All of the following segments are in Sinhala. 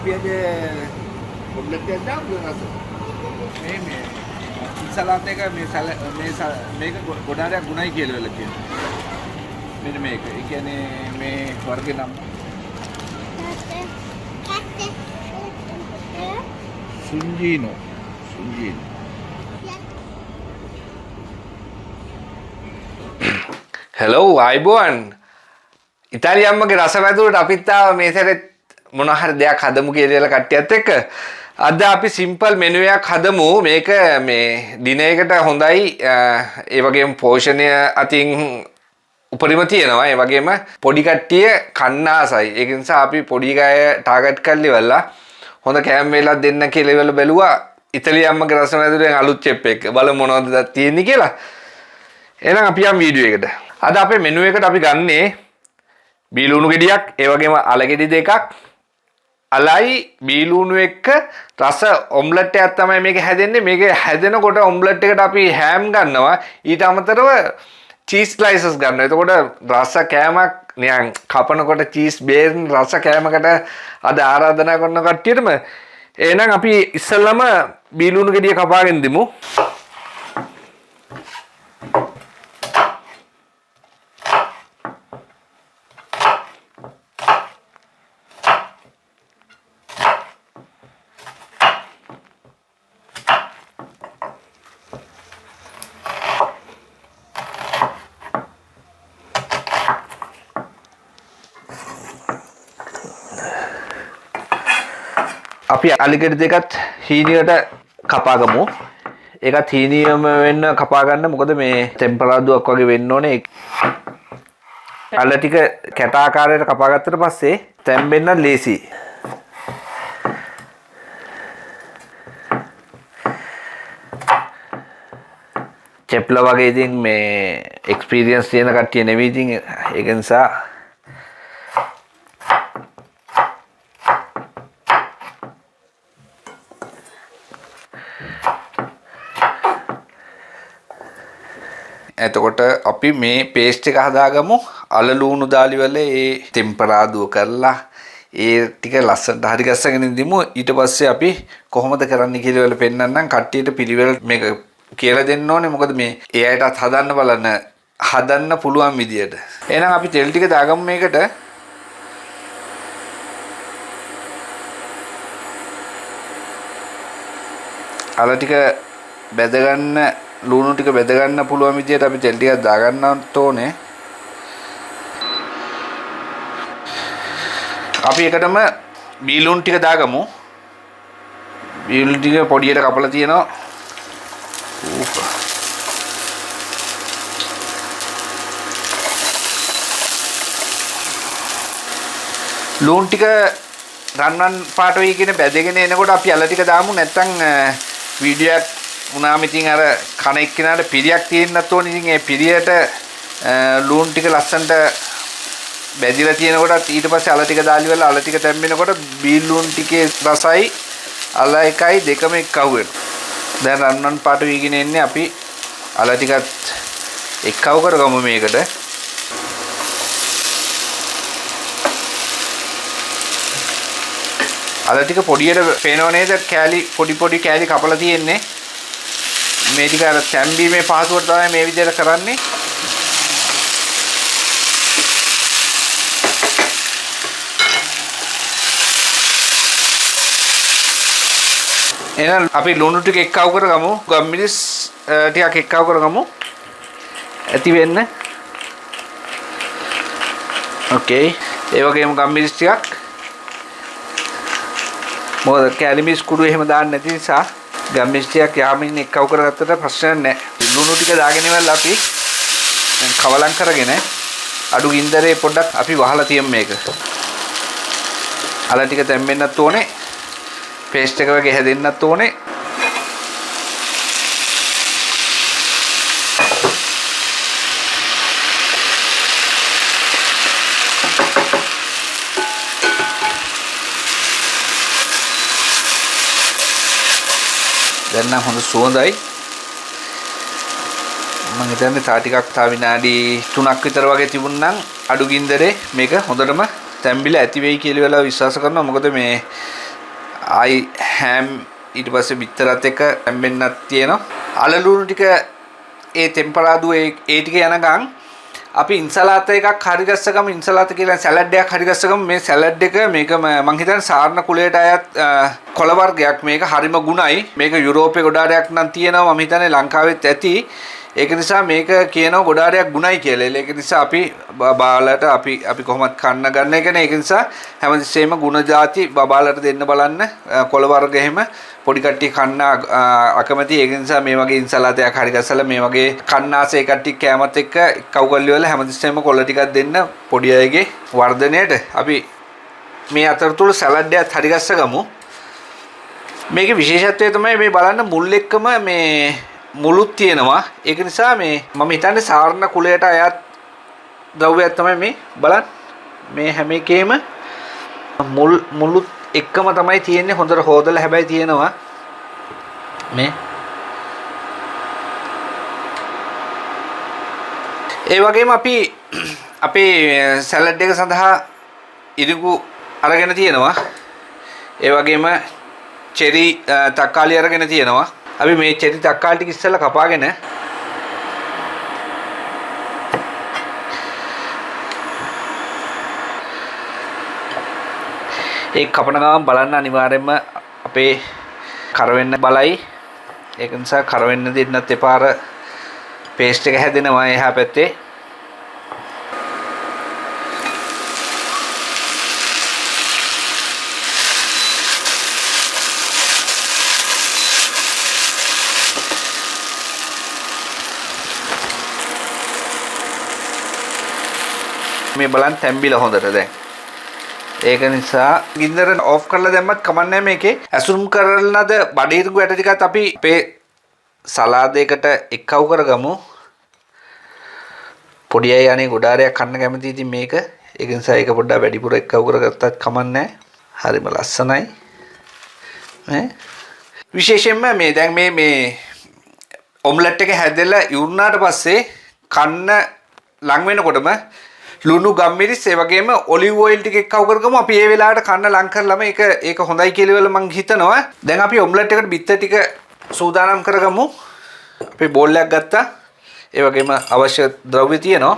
අපි අද ඔම්ලට් එකක් දාමු රස. මේ සලාත් එක මේක ගොඩාරයක් ගුණයි කියලා වෙලා කියනවා. මෙන්න මේක. ඒ කියන්නේ මේ වර්ගේ නම් සුන්ජීනෝ. හෙලෝ අයිබෝන්. ඉතාලි අම්මගේ රසවැදුරට අපිත් ආව මේ සැරේ මොන හරි දෙයක් හදමු කියලා කට්ටියත් එක්ක. අද අපි සිම්පල් මෙනු එකක් හදමු. මේක මේ දිනයකට හොඳයි. ඒ වගේම පෝෂණය අතින් උපරිම තියෙනවා. ඒ වගේම පොඩි කට්ටිය කන්න ආසයි. ඒක නිසා අපි පොඩි අය ටාගට් කරලා ඉවරලා හොඳ කෑම වේලක් දෙන්න කියලා ඉවරලා බැලුවා. ඉතාලි අම්මගේ රසවැදුරෙන් අලුත් චෙප් එක. බලමු මොනවද තියෙන්නේ කියලා. එහෙනම් අපි යමු වීඩියෝ එකට. අද අපේ මෙනු එකට අපි ගන්නේ බීලුණු ගෙඩියක්, ඒ වගේම අල ගෙඩි දෙකක්, අලයි බීලුණු එක්ක රස ඔම්ලට් එකක් තමයි මේක හැදෙන්නේ. මේක හැදෙනකොට ඔම්ලට් එකට අපි හෑම් ගන්නවා. ඊට අමතරව චීස් ස්ලයිසස් ගන්නවා. එතකොට රස කෑමක් නිකන් කපනකොට චීස් බේරන රස කෑමකට අද ආරාධනා කරන කට්ටියටම. එහෙනම් අපි ඉස්සෙල්ලාම බීලුණු ගෙඩිය කපාගෙන දිමු. අපි අලිගෙඩි දෙකත් හීනියට කපාගමු. ඒකත් හීනියම වෙන්න කපා ගන්න. මොකද මේ ටෙම්පරාදුවක් වගේ වෙන්න ඕනේ. අල ටික කැට ආකාරයට කපා ගත්තට පස්සේ තැම්බෙන්න ලේසි. චෙප්ලා වගේ ඉතින් මේ එක්ස්පීරියන්ස් තියෙන කට්ටිය නෙවෙයි. ඉතින් ඒක නිසා එතකොට අපි මේ පේස්ට් එක හදාගමු. අල ලුණු දාලි වල ඒ ටෙම්පරාදුව කරලා ඒ ටික ලස්සනට හරි ගස්සගෙන ඉඳිමු. ඊට පස්සේ අපි කොහොමද කරන්න කියලා වල පෙන්නන්නම්. කට්ටියට පිළිවෙල මේක කියලා දෙන්න ඕනේ. මොකද මේ ඒ අයටත් හදන්න පුළුවන් විදියට. එහෙනම් අපි තෙල් ටික දාගමු මේකට. අල ටික බෙද ගන්න, ලුණු ටික බෙද ගන්න පුළුවන් විදියට අපි තෙල් ටිකක් දා ගන්නත් ඕනේ. අපි එකටම බීලුණු ටික දාගමු. බීලුණු ටික පොඩියට කපලා තියෙනවා. ලුණු ටික රන්වන් පාට වෙයි කියන බැදගෙන එනකොට අපි අල ටික දාමු. නැත්තම් වීඩියෝ එක උනාම ඉතින් අර කන එක්කිනාට පිරියක් තියෙන්නත් ඕනේ. ඉතින් ඒ පිරියට ලුණු ටික ලස්සනට බැදිලා තියෙනකොටත් ඊට පස්සේ අල ටික දාලි වල අල ටික තැම්බෙනකොට බීලුණු ටිකේ රසයි අල එකයි දෙකම එක්කව වෙනවා. දැන් රන්වන් පාට වීගෙන එන්නේ. අපි අල ටිකත් එක්කව කරගමු මේකට. අල ටික පොඩියට පේනව නේද? පොඩි කෑලි කපලා තියෙන්නේ. මේ ටික අර තැම්බීමේ පහසුවට තමයි මේ විදිහට කරන්නේ. එහෙනම් අපි ලුණු ටික එක්කව කරගමු. ගම්මිරිස් ටිකක් එක්කව කරගමු. ඇති වෙන්න. ඕකේ. ඒ වගේම ගම්මිරිස් ටිකක්. මොකද කැලිමිස් කුඩු එහෙම දාන්න නැති නිසා ගම්මිරිස් ටිකක් යාමින් එක්කව කරගත්තට ප්‍රශ්න නැහැ. ලුණු ටික දාගෙන ඉවරලා අපි දැන් කවලම් කරගෙන අඩු ගින්දරේ පොඩ්ඩක් අපි වහලා තියමු මේක. අල ටික තැම්බෙන්නත් ඕනේ. පේස්ට් එක වගේ හැදෙන්නත් ඕනේ. දැන් නම් හොඳ සුවඳයි. මම හිතන්නේ තා ටිකක් තා විනාඩි 3ක් විතර වගේ තිබුණනම් අඩු ගින්දරේ මේක හොඳටම තැම්බිලා ඇති වෙයි කියලා වෙලා විශ්වාස කරනවා. මොකද මේ ආයි හැම් ඊට පස්සේ බිත්තරත් එක්ක හැම්බෙන්නක් තියෙනවා. අලලුණු ටික ඒ ටෙම්පරාදුව ඒ ටික යනකම් අපි ඉන්සලාත එකක් හරි ගස්සගම ඉන්සලාත කියලා සලාඩ් එකක් හරි ගස්සගම මේ සලාඩ් එක මේක මම හිතන්නේ සාරණ කුලයට අයත් කොළ වර්ගයක් මේක හරිම ගුණයි මේක යුරෝපේ ගොඩාරයක් නම් තියෙනවා මම හිතන්නේ ලංකාවෙත් ඇති ඒක නිසා මේක කියනවා ගොඩාරයක් ගුණයි කියලා. ඒක නිසා අපි බබාලට අපි කොහොමද කන්න ගන්න එකනේ. ඒක නිසා හැමතිස්සෙම ගුණ જાති බබාලට දෙන්න බලන්න කොළ වර්ග එහෙම පොඩි කට්ටිය කන්න අකමැති. ඒක නිසා මේ වගේ ඉන්සලාතයක් හරි ගස්සලා මේ වගේ කන්නාසේ කට්ටිය කැමත් එක්ක කවුගල්ලි වල හැමතිස්සෙම කොළ ටිකක් දෙන්න පොඩි අයගේ වර්ධනයට. අපි මේ අතරතුර සලාඩ් එකත් හරි ගස්ස ගමු. මේකේ විශේෂත්වය තමයි මේ බලන්න මුල් එක්කම මේ මුළුත් තියෙනවා. ඒක නිසා මේ මම හිතන්නේ සාරණ කුලයට අයත් ද්‍රව්‍යයක් තමයි මේ බලන්න. මේ හැම එකේම මුළුත් එක්කම තමයි තියෙන්නේ. හොඳට හොදලා හැබැයි තියෙනවා මේ. ඒ වගේම අපි අපේ සලාඩ් එක සඳහා ඉරිඟු අරගෙන තියෙනවා. ඒ වගේම චෙරි තක්කාලි අරගෙන තියෙනවා. අපි මේ චෙරි තක්කාලි ටික ඉස්සෙල්ලා කපාගෙන ඒ කපන ගමන් බලන්න අනිවාර්යයෙන්ම අපේ කර වෙන්න බලයි. ඒක නිසා කර වෙන්න දෙන්නත් එපා. අර පේස්ට් එක හැදෙනවා එහා පැත්තේ. මේ බලන්න තැම්බිලා හොඳට දැන්. ඒක නිසා ගින්දර ඔෆ් කරලා දැම්මත් කමන්නේ මේකේ ඇසුරුම් කරලනද බඩිරුගු ඇට ටිකත් අපි අපේ සලාදයකට එක්කව කරගමු. පොඩි අය අනේ ගොඩාරයක් කන්න කැමති ඉතින් මේක. ඒක නිසා ඒක පොඩ්ඩක් වැඩිපුර එක්කව කරගත්තත් කමන්නේ. හරිම ලස්සනයි. විශේෂයෙන්ම මේ දැන් මේ ඔම්ලට් එක හැදෙලා ඉවුරුනාට පස්සේ කන්න ලං වෙනකොටම ලුණු ගම්මිරිස් ඒ වගේම ඔලිව් ඔයිල් ටික එක්කව කරගමු. අපි ඒ වෙලාවට කන්න ලං කරලම ඒක හොඳයි කියලා මම හිතනවා. දැන් අපි ඔම්ලට් එකට බිත්තර ටික සූදානම් කරගමු. අපි බෝල් එකක් ගත්තා. ඒ වගේම අවශ්‍ය ද්‍රව්‍ය තියෙනවා.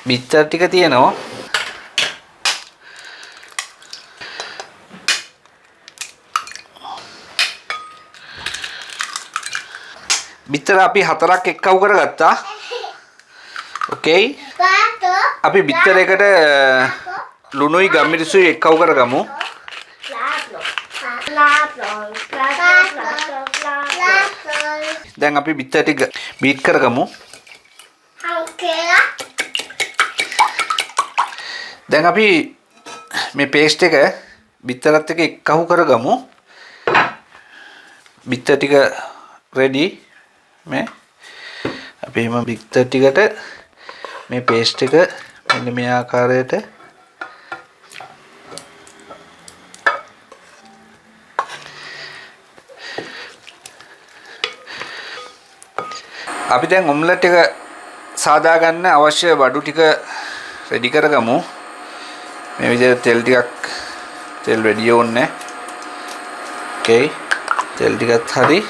බිත්තර ටික තියෙනවා. බිත්තර අපි 4ක් එක්කව කරගත්තා. ඕකේ. අපි බිත්තර එකට ලුණුයි ගම්මිරිසුයි එක්කව කරගමු. දැන් අපි බිත්තර ටික බීට් කරගමු. දැන් අපි මේ පේස්ට් එක බිත්තරත් එක්ක එක්කහු කරගමු. බිත්තර ටික රෙඩි. මේ අපි එහෙම බිත්තර ටිකට මේ පේස්ට් එක මෙන්න මේ ආකාරයට අපි දැන් ඔම්ලට් එක සාදා ගන්න අවශ්‍ය බඩු ටික රෙඩි කරගමු. මේ විදිහට තෙල් වැඩි ඕනේ. ඕකේ. තෙල් ටිකත් හරි.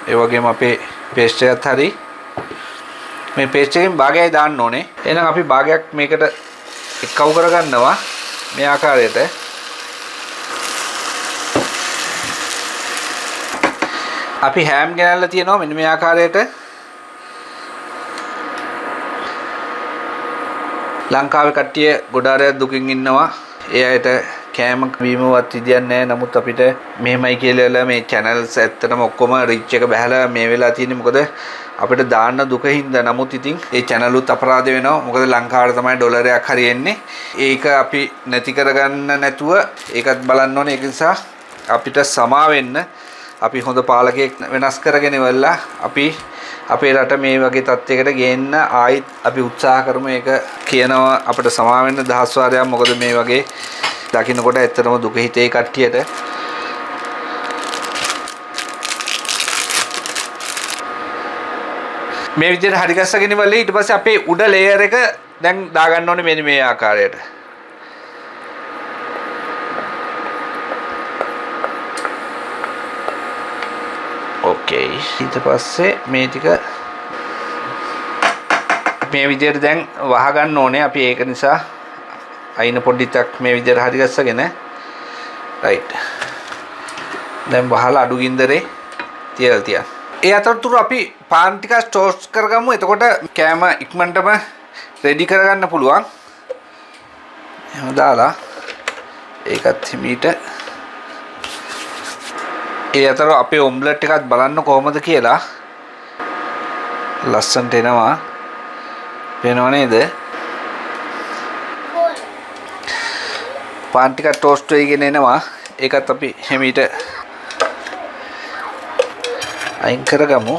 ඒ වගේම අපේ පේස්ට් එකත් හරි. මේ පේස්ට් එකෙන් භාගයයි දාන්න ඕනේ. එහෙනම් අපි භාගයක් මේකට එක්කව කරගන්නවා මේ ආකාරයට. අපි හෑම් ගෙනල්ලා තියෙනවා මෙන්න මේ ආකාරයට. ලංකාවේ කට්ටිය ගොඩාරයක් දුකින් ඉන්නවා. ඒ අයට කෑම බීමවත් විදියක් නැහැ. නමුත් අපිට මෙහෙමයි කියලා මේ channels ඇත්තටම ඔක්කොම රිච් එක බහැලා මේ වෙලා තියෙන්නේ. මොකද අපිට දාන්න දුක හින්දා. නමුත් ඉතින් ඒ channel උත් අපරාධ වෙනවා. මොකද ලංකාවට තමයි ඩොලරයක් හරි එන්නේ. ඒක අපි නැති කරගන්න නැතුව ඒකත් බලන්න ඕනේ. ඒක නිසා අපිට සමා වෙන්න අපි හොඳ පාලකයෙක් වෙනස් කරගෙන ඉවරලා අපි අපේ රට මේ වගේ තත්යකට ගේන්න ආයිත් අපි උත්සාහ කරමු. ඒක කියනවා අපිට සමා වෙන්න දහස් වාරයක්. මොකද මේ වගේ දකින්නකොට ඇත්තටම දුක හිතේ කට්ටියට. මේ විදිහට හරි ගස්සගෙන ඉවරලා ඊට පස්සේ අපේ උඩ ලේයර් එක දැන් දාගන්න ඕනේ මෙන්න මේ ආකාරයට. Okay. ඊට පස්සේ මේ ටික මේ විදිහට දැන් වහ ගන්න ඕනේ. අපි ඒක නිසා අයින පොඩ්ඩක් මේ විදිහට හරි ගස්සගෙන right. දැන් වහලා අඩු ගින්දරේ තියලා තියන්න. ඒ අතරතුර අපි පාන් ටික ටෝස්ට් කරගමු. එතකොට කෑම ඉක්මනටම රෙඩි කරගන්න පුළුවන්. එහෙම දාලා ඒකත් හිමීට ඒ අතර අපේ ඔම්ලට් එකත් බලන්න කොහොමද කියලා. ලස්සනට එනවා. පේනව නේද? පාන් ටික ටෝස්ට් වෙගෙන එනවා. ඒකත් අපි හිමීට අයින් කරගමු.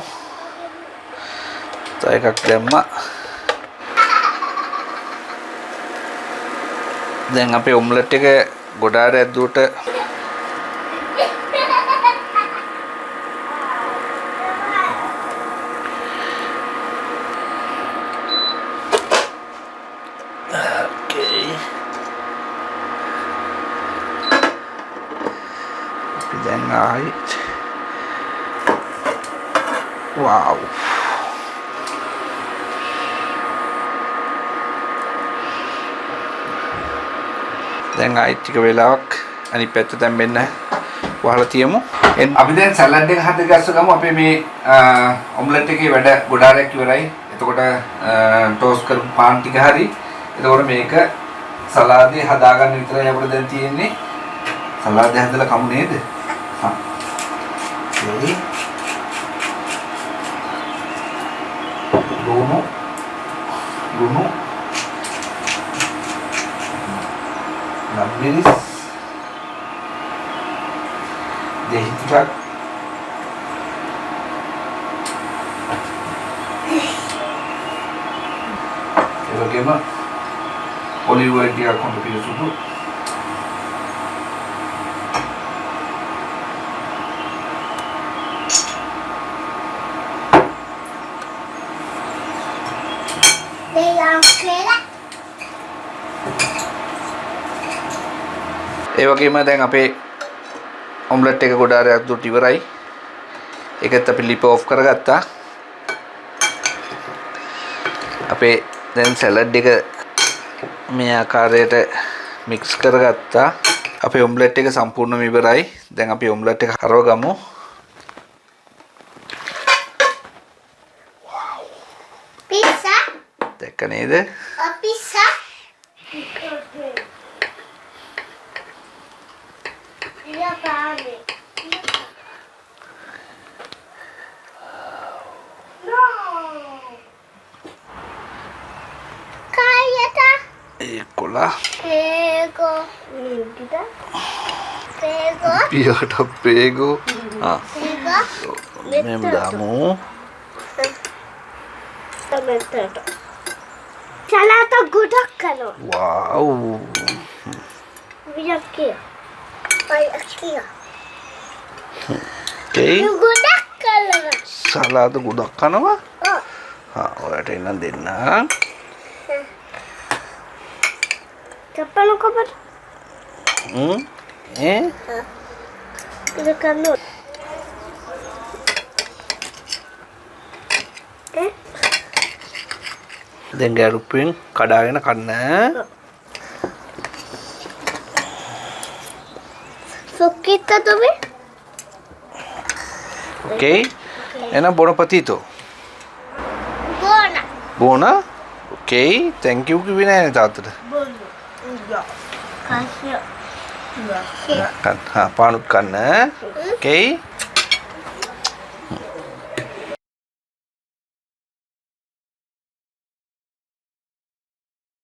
තව එකක් දැම්මා. දැන් අපේ ඔම්ලට් එක ගොඩාර ඇද්දුවට then right. Wow. දැන් ආයි ටික වෙලාවක් අනිත් පැත්ත දැම්මෙන්න වහලා තියමු. අපි දැන් සලාඩ් එක හදගස්ස ගමු. අපේ මේ ඔම්ලට් එකේ වැඩ ගොඩාරක් ඉවරයි. එතකොට ටෝස්ට් කරපු පාන් ටික හරි. එතකොට මේක සලාදේ හදාගන්න විතරයි අපිට දැන් තියෙන්නේ. සලාදේ හදලා කමු නේද? හා. Okay. Luno. Namiris. Dehitrak. Itu bagaimana? Olive oil dia kontribusi sudu. ඒ වගේම දැන් අපේ ඔම්ලට් එක ගොඩාරයක් දුරට ඉවරයි. ඒකත් අපි ලිප් ඔෆ් කරගත්තා. අපේ දැන් සලාඩ් එක මේ ආකාරයට මික්ස් කරගත්තා. අපේ ඔම්ලට් එක සම්පූර්ණයෙන්ම ඉවරයි. දැන් අපි ඔම්ලට් එක හරවගමු. wow. Pizza. දැක්ක නේද? Pizza. Ya pane. No. Kayata. ඒකොලා. Pego. Limpida. Pego. පියට පේගෝ. Pego. මෙම් දාමු. Tomato. Salata ගොඩක් කරනවා. wow. වියක්කිය. Ay, okay. ගොඩක් කරනවා. සලාද ගොඩක් කනවා. ඔව්. ඔයාලට එන්න දෙන්න. චප්පල කොබට. ඒක කන්නෝ. දැන් ගැරුප්පෙන් කඩාගෙන කන්න. Sukkita dove? Okay. Enak buon appetito. Buona. Buona? Okay. Thank you කිව්වේ නෑනේ තාත්තට. Buona. Ja. Kasih. Ja. Kan. පානුත් කන්න. Okay.